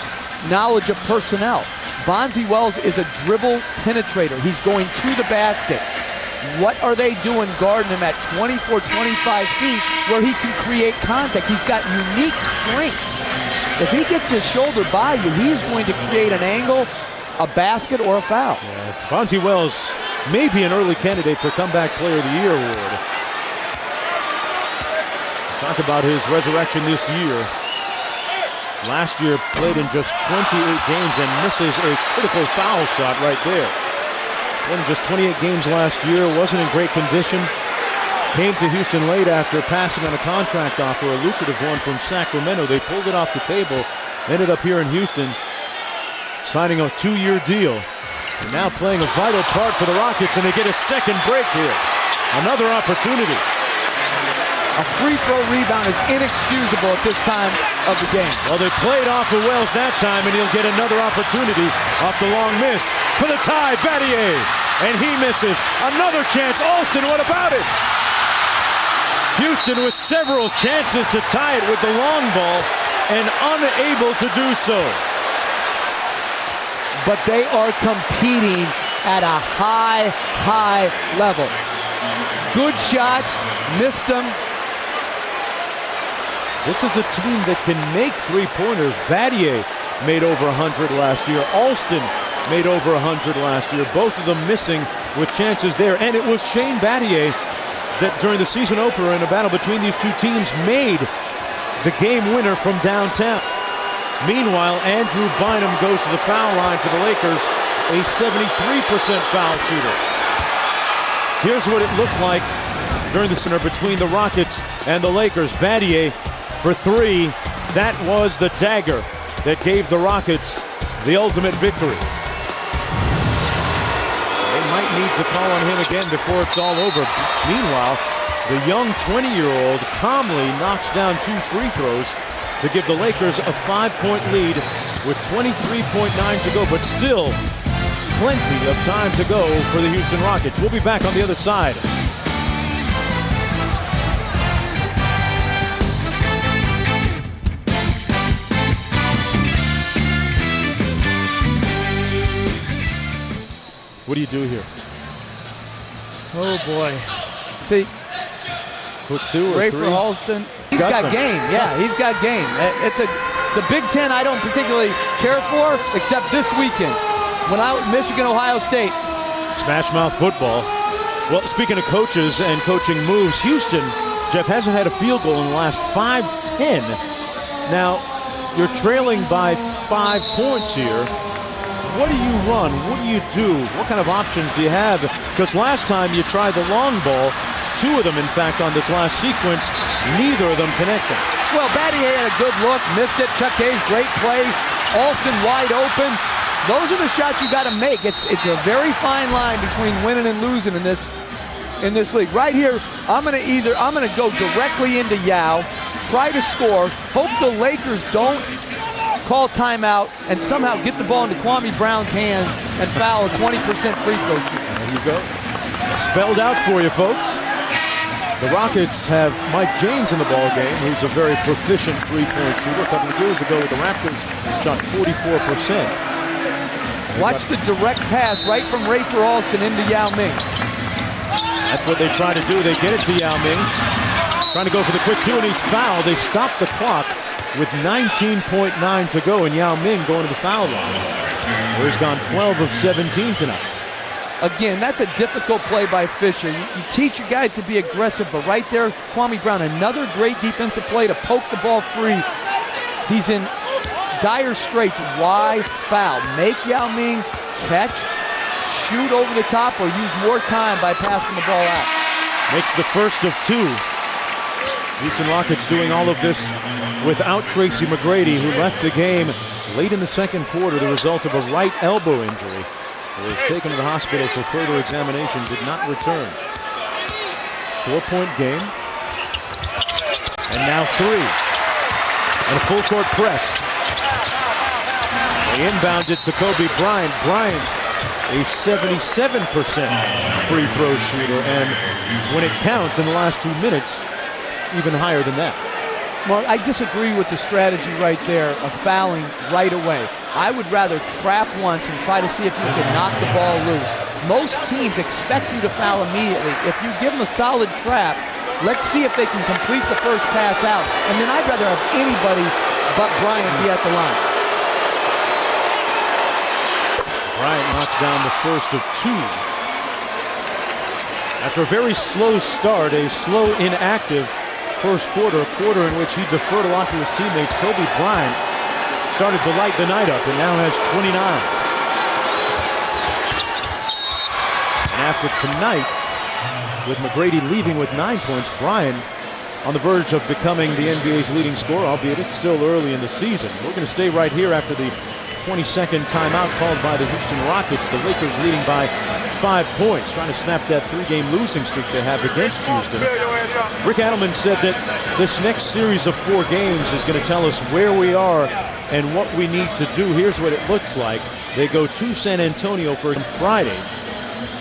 Speaker 2: knowledge of personnel. Bonzi Wells is a dribble penetrator. He's going to the basket. What are they doing guarding him at 24, 25 feet where he can create contact? He's got unique strength. If he gets his shoulder by you, he is going to create an angle, a basket, or a foul.
Speaker 1: Yeah. Bonzi Wells may be an early candidate for Comeback Player of the Year award. Talk about his resurrection this year. Last year played in just 28 games and misses a critical foul shot right there. Played in just 28 games last year, wasn't in great condition. Came to Houston late after passing on a contract offer, a lucrative one from Sacramento. They pulled it off the table, ended up here in Houston, signing a 2-year deal. And now playing a vital part for the Rockets, and they get a second break here. Another opportunity.
Speaker 2: A free throw rebound is inexcusable at this time of the game.
Speaker 1: Well, they played off of Wells that time, and he'll get another opportunity off the long miss for the tie. Battier, and he misses. Another chance. Alston, what about it? Houston with several chances to tie it with the long ball and unable to do so.
Speaker 2: But they are competing at a high level. Good shots, missed them.
Speaker 1: This is a team that can make three-pointers. Battier made over 100 last year. Alston made over 100 last year. Both of them missing with chances there. And it was Shane Battier that during the season opener in a battle between these two teams made the game winner from downtown. Meanwhile, Andrew Bynum goes to the foul line for the Lakers, a 73% foul shooter. Here's what it looked like during the center between the Rockets and the Lakers. Battier for 3. That was the dagger that gave the Rockets the ultimate victory. They might need to call on him again before it's all over. Meanwhile, the young 20-year-old calmly knocks down 2 free throws to give the Lakers a 5-point lead with 23.9 to go, but still plenty of time to go for the Houston Rockets. We'll be back on the other side. What do you do here?
Speaker 2: Oh boy. See,
Speaker 1: Quick 2 or
Speaker 2: great
Speaker 1: 3?
Speaker 2: for Alston. He's got game. Yeah, he's got game. The Big Ten I don't particularly care for, except this weekend when Michigan, Ohio State.
Speaker 1: Smash mouth football. Well, speaking of coaches and coaching moves, Houston, Jeff, hasn't had a field goal in the last 5-10. Now, you're trailing by 5 points here. What do you run? What do you do? What kind of options do you have? Because last time you tried the long ball, 2 of them, in fact, on this last sequence, neither of them connected.
Speaker 2: Well, Battier had a good look, missed it. Chuck Hayes, great play. Alston wide open. Those are the shots you got to make. It's a very fine line between winning and losing in this league. Right here, I'm going to go directly into Yao, try to score, hope the Lakers don't call timeout and somehow get the ball into Kwame Brown's hands and foul a 20% free throw shooter.
Speaker 1: There you go. Spelled out for you, folks. The Rockets have Mike James in the ball game, who's a very proficient three-point shooter. A couple of years ago with the Raptors, shot 44%.
Speaker 2: Watch the direct pass right from Rafer Alston into Yao Ming.
Speaker 1: That's what they try to do. They get it to Yao Ming. Trying to go for the quick 2, and he's fouled. They stop the clock with 19.9 to go, and Yao Ming going to the foul line, where he's gone 12 of 17 tonight.
Speaker 2: Again, that's a difficult play by Fisher. You teach your guys to be aggressive, but right there, Kwame Brown, another great defensive play to poke the ball free. He's in dire straits. Why foul? Make Yao Ming catch, shoot over the top, or use more time by passing the ball out.
Speaker 1: Makes the first of 2. Houston Rockets doing all of this without Tracy McGrady, who left the game late in the second quarter, the result of a right elbow injury. He was taken to the hospital for further examination, did not return. 4-point game. And now 3. And a full court press. They inbound it to Kobe Bryant. Bryant, a 77% free throw shooter. And when it counts in the last 2 minutes, even higher than that.
Speaker 2: Well, I disagree with the strategy right there of fouling right away. I would rather trap once and try to see if you can knock the ball loose. Most teams expect you to foul immediately. If you give them a solid trap, let's see if they can complete the first pass out. And then I'd rather have anybody but Bryant be at the line.
Speaker 1: Bryant knocks down the first of 2. After a very slow start, a slow, inactive first quarter, a quarter in which he deferred a lot to his teammates, Kobe Bryant started to light the night up and now has 29. And after tonight, with McGrady leaving with 9 points, Bryant on the verge of becoming the NBA's leading scorer, albeit it's still early in the season. We're going to stay right here after the 22nd timeout called by the Houston Rockets. The Lakers leading by 5 points, trying to snap that 3-game losing streak they have against Houston. Rick Adelman said that this next series of 4 games is going to tell us where we are and what we need to do. Here's what it looks like. They go to San Antonio for Friday,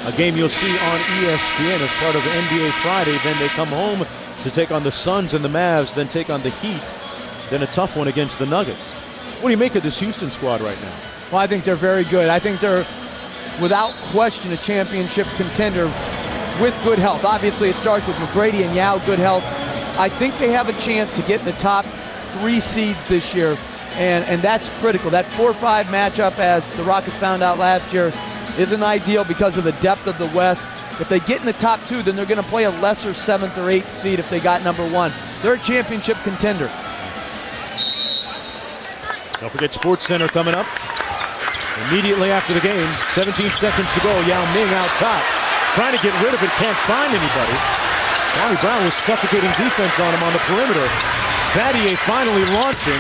Speaker 1: a game you'll see on ESPN as part of NBA Friday. Then they come home to take on the Suns and the Mavs, then take on the Heat, then a tough one against the Nuggets. What do you make of this Houston squad right now?
Speaker 2: Well, I think they're very good. I think they're, without question, a championship contender with good health. Obviously, it starts with McGrady and Yao, good health. I think they have a chance to get in the top 3 seeds this year, and that's critical. That 4-5 matchup, as the Rockets found out last year, isn't ideal because of the depth of the West. If they get in the top 2, then they're going to play a lesser 7th or 8th seed if they got number 1. They're a championship contender.
Speaker 1: Don't forget SportsCenter coming up immediately after the game. 17 seconds to go. Yao Ming out top, trying to get rid of it, can't find anybody. Kwame Brown was suffocating defense on him on the perimeter. Battier finally launching.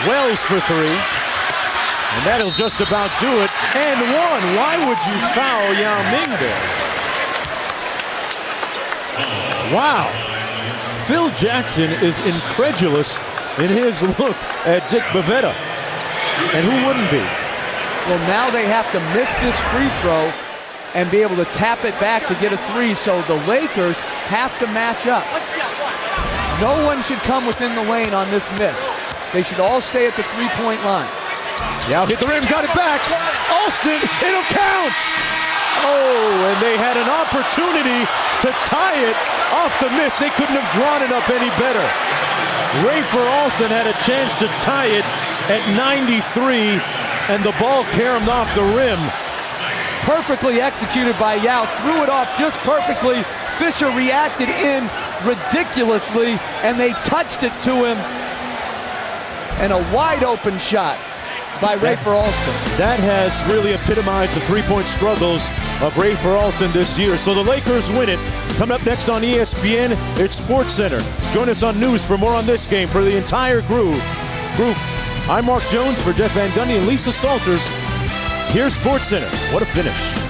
Speaker 1: Wells for 3. And that'll just about do it. And 1. Why would you foul Yao Ming there? Wow. Phil Jackson is incredulous in his look at Dick Bavetta. And who wouldn't be?
Speaker 2: Well, now they have to miss this free throw and be able to tap it back to get a 3, so the Lakers have to match up. No one should come within the lane on this miss. They should all stay at the 3-point line.
Speaker 1: Yao hit the rim, got it back. Alston, it'll count. Oh, and they had an opportunity to tie it Off the miss. They couldn't have drawn it up any better. Rafer Alston had a chance to tie it at 93, and the ball caromed off the rim.
Speaker 2: Perfectly executed by Yao. Threw it off just perfectly. Fisher reacted in ridiculously, and they touched it to him. And a wide open shot by Rafer Alston. That
Speaker 1: has really epitomized the three-point struggles of Rafer Alston this year. So the Lakers win it. Coming up next on ESPN, it's SportsCenter. Join us on News for more on this game. For the entire group, I'm Mark Jones. For Jeff Van Gundy and Lisa Salters, here's SportsCenter. What a finish.